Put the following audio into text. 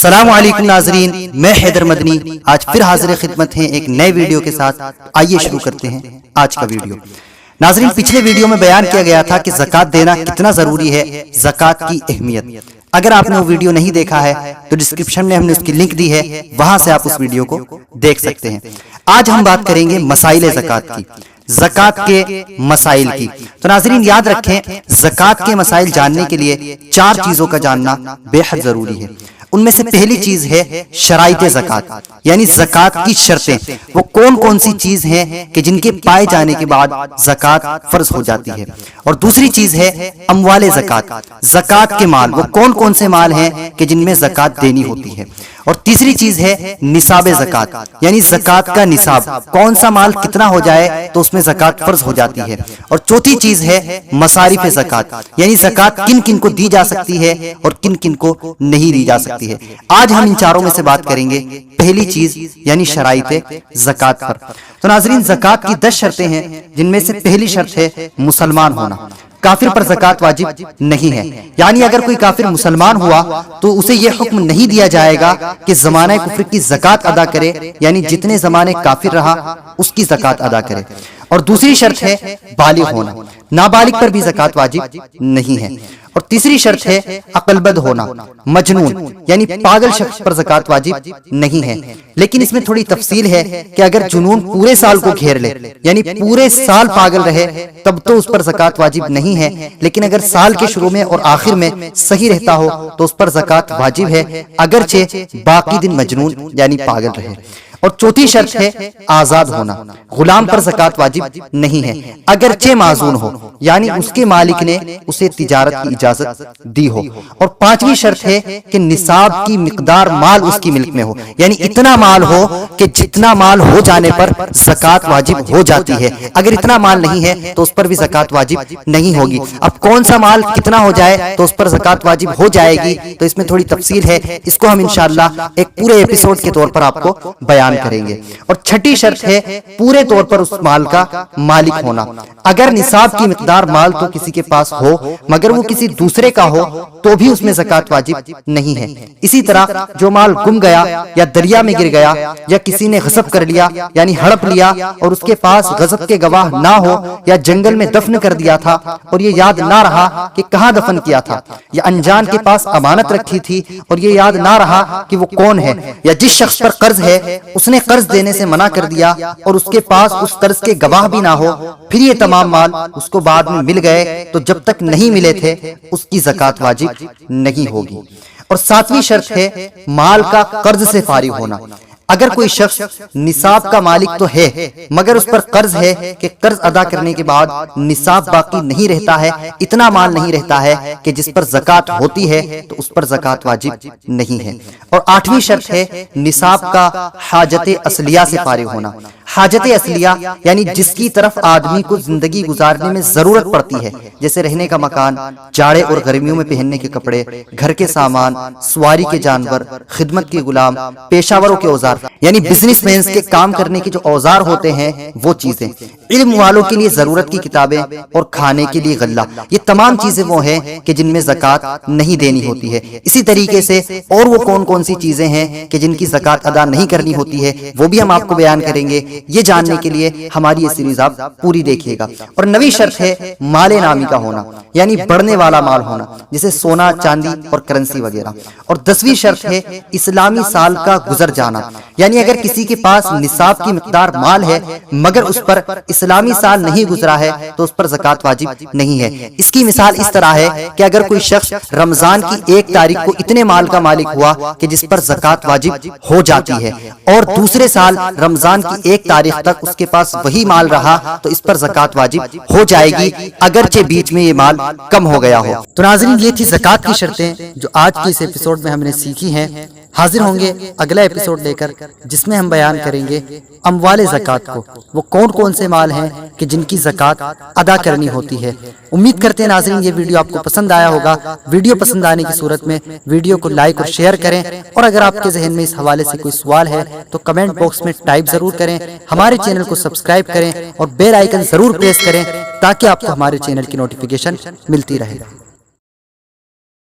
السلام علیکم ناظرین، میں حیدر مدنی آج پھر حاضر خدمت ہیں ایک نئے ویڈیو کے ساتھ۔ آئیے شروع کرتے ہیں آج کا ویڈیو۔ ناظرین، پچھلے ویڈیو میں بیان کیا گیا تھا کہ زکوٰۃ دینا کتنا ضروری ہے، زکوٰۃ کی اہمیت۔ اگر آپ نے وہ ویڈیو نہیں دیکھا ہے تو ڈسکرپشن میں ہم نے اس کی لنک دی ہے، وہاں سے آپ اس ویڈیو کو دیکھ سکتے ہیں۔ آج ہم بات کریں گے مسائل زکوٰۃ کی، زکوٰۃ کے مسائل کی۔ تو ناظرین یاد رکھیں، زکوٰۃ کے مسائل جاننے کے لیے 4 چیزوں کا جاننا بے حد ضروری ہے۔ ان میں سے پہلی چیز ہے شرائط زکوٰۃ، یعنی زکوٰۃ کی شرطیں۔ وہ کون کون سی چیز ہیں کہ جن کے پائے جانے کے بعد زکوٰۃ فرض ہو جاتی ہے۔ اور دوسری چیز ہے اموال زکوٰۃ، زکوٰۃ کے مال، وہ کون کون سے مال ہیں کہ جن میں زکوٰۃ دینی ہوتی ہے۔ اور تیسری چیز ہے نصاب زکوٰۃ، یعنی زکوٰۃ کا نصاب، کون سا مال کتنا ہو جائے تو اس میں زکوٰۃ فرض ہو جاتی ہے۔ اور چوتھی چیز ہے مصارف زکوٰۃ، یعنی زکوٰۃ کن کن کو دی جا سکتی ہے اور کن کن کو نہیں دی جا سکتی ہے۔ آج ہم ان چاروں میں سے بات کریں گے۔ پہلی چیز یعنی شرائط زکوٰۃ پر۔ تو ناظرین، زکوٰۃ کی 10 شرطیں ہیں، جن میں سے پہلی شرط ہے مسلمان ہونا۔ کافر پر زکوٰۃ واجب نہیں ہے، یعنی اگر کوئی کافر مسلمان ہوا تو اسے یہ حکم نہیں دیا جائے گا کہ زمانہ کفر کی زکوٰۃ ادا کرے، یعنی جتنے زمانے کافر رہا اس کی زکوٰۃ ادا کرے۔ اور دوسری شرط ہے بالغ ہونا، نابالغ پر بھی زکوٰۃ واجب نہیں ہے۔ اور تیسری شرط ہے عقل بد ہونا، مجنون یعنی پاگل شخص پر زکوٰۃ واجب نہیں ہے۔ لیکن اس میں تھوڑی تفصیل ہے کہ اگر جنون پورے سال کو گھیر لے، یعنی پورے سال پاگل رہے، تب تو اس پر زکوٰۃ واجب نہیں ہے۔ لیکن اگر سال کے شروع میں اور آخر میں صحیح رہتا ہو تو اس پر زکوٰۃ واجب ہے، اگرچہ باقی دن مجنون یعنی پاگل رہے۔ اور چوتھی شرط ہے آزاد ہونا، غلام پر زکوٰۃ واجب نہیں ہے، اگرچہ معزون ہو، یعنی اس کے مالک نے اسے تجارت کی اجازت دی ہو۔ اور پانچویں شرط ہے کہ نصاب کی مقدار مال اس کی ملک میں ہو، یعنی اتنا مال ہو کہ جتنا مال ہو جانے پر زکوٰۃ واجب ہو جاتی ہے۔ اگر اتنا مال نہیں ہے تو اس پر بھی زکوٰۃ واجب نہیں ہوگی۔ اب کون سا مال کتنا ہو جائے تو اس پر زکوٰۃ واجب ہو جائے گی، تو اس میں تھوڑی تفصیل ہے، اس کو ہم انشاءاللہ ایک پورے ایپیسوڈ کے طور پر آپ کو بیان کریں گے۔ اور چھٹی شرط ہے پورے طور پر اس مال کا مالک ہونا۔ اگر نصاب کی مقدار مال تو کسی کے پاس ہو مگر وہ کسی دوسرے کا ہو تو بھی اس میں زکوٰۃ واجب نہیں ہے۔ اسی طرح جو مال گم گیا یا دریا میں گر گیا یا کسی نے غصب کر لیا یعنی ہڑپ لیا اور اس کے پاس غصب کے گواہ نہ ہو، یا جنگل میں دفن کر دیا تھا اور یہ یاد نہ رہا کہ کہاں دفن کیا تھا، یا انجان کے پاس امانت رکھی تھی اور یہ یاد نہ رہا کہ وہ کون ہے، یا جس شخص پر قرض ہے اس نے قرض دینے سے منع کر دیا اور اس کے پاس اس قرض کے گواہ بھی نہ ہو، پھر یہ تمام مال اس کو بعد میں مل گئے تو جب تک نہیں ملے تھے اس کی زکوٰۃ واجب نہیں ہوگی۔ اور 7ویں شرط ہے مال کا قرض سے فارغ ہونا۔ اگر کوئی شخص نصاب کا مالک تو ہے مگر اس پر قرض ہے کہ قرض ادا کرنے کے بعد نصاب باقی نہیں رہتا ہے، اتنا مال نہیں رہتا ہے کہ جس پر زکوٰۃ ہوتی ہے، تو اس پر زکوٰۃ واجب نہیں ہے۔ اور 8ویں شرط ہے نصاب کا حاجت اصلیہ سے فارغ ہونا۔ حاجت اصلیہ یعنی جس کی طرف آدمی کو زندگی گزارنے میں ضرورت پڑتی ہے، جیسے رہنے کا مکان، جاڑے اور گرمیوں میں پہننے کے کپڑے، گھر کے سامان، سواری کے جانور، خدمت کے غلام، پیشاوروں کے اوزار، یعنی بزنس مینز کے کام کرنے کے جو اوزار ہوتے ہیں وہ چیزیں، علم والوں کے لیے ضرورت کی کتابیں اور کھانے کے لیے غلہ، یہ تمام چیزیں وہ ہیں کہ جن میں زکوٰۃ نہیں دینی ہوتی ہے۔ اسی طریقے سے اور وہ کون کون سی چیزیں ہیں کہ جن کی زکوٰۃ ادا نہیں کرنی ہوتی ہے، وہ بھی ہم آپ کو بیان کریں گے۔ یہ جاننے کے لیے ہماری یہ سیریز آپ پوری دیکھیے گا۔ اور 9ویں شرط ہے مال نامی کا ہونا، یعنی بڑھنے والا مال ہونا، جیسے سونا، چاندی اور کرنسی وغیرہ۔ اور 10ویں شرط ہے اسلامی سال کا گزر جانا، یعنی اگر کسی کے پاس نصاب کی مقدار مال ہے مگر اس پر اسلامی سال نہیں گزرا ہے تو اس پر زکوٰۃ واجب نہیں ہے۔ اس کی مثال اس طرح ہے کہ اگر کوئی شخص رمضان کی 1 تاریخ کو اتنے مال کا مالک ہوا کہ جس پر زکوٰۃ واجب ہو جاتی ہے، اور دوسرے سال رمضان کی 1 تاریخ تک اس کے پاس وہی مال رہا تو اس پر زکوٰۃ واجب ہو جائے گی، اگرچہ بیچ میں یہ مال کم ہو گیا ہو۔ تو ناظرین، یہ تھی زکوٰۃ کی شرطیں جو آج کے اس ایپیسوڈ میں ہم نے سیکھی ہیں۔ حاضر ہوں گے اگلا ایپیسوڈ لے کر، جس میں ہم بیان کریں گے اموال زکوٰۃ کو، وہ کون کون سے مال ہیں کہ جن کی زکوٰۃ ادا کرنی ہوتی ہے۔ امید کرتے ہیں ناظرین یہ ویڈیو آپ کو پسند آیا ہوگا۔ ویڈیو پسند آنے کی صورت میں ویڈیو کو لائک اور شیئر کریں، اور اگر آپ کے ذہن میں اس حوالے سے کوئی سوال ہے تو کمنٹ باکس میں ٹائپ ضرور کریں۔ ہمارے چینل کو سبسکرائب کریں اور بیل آئیکن ضرور پریس کریں تاکہ آپ کو ہمارے چینل کی نوٹیفیکیشن ملتی رہے۔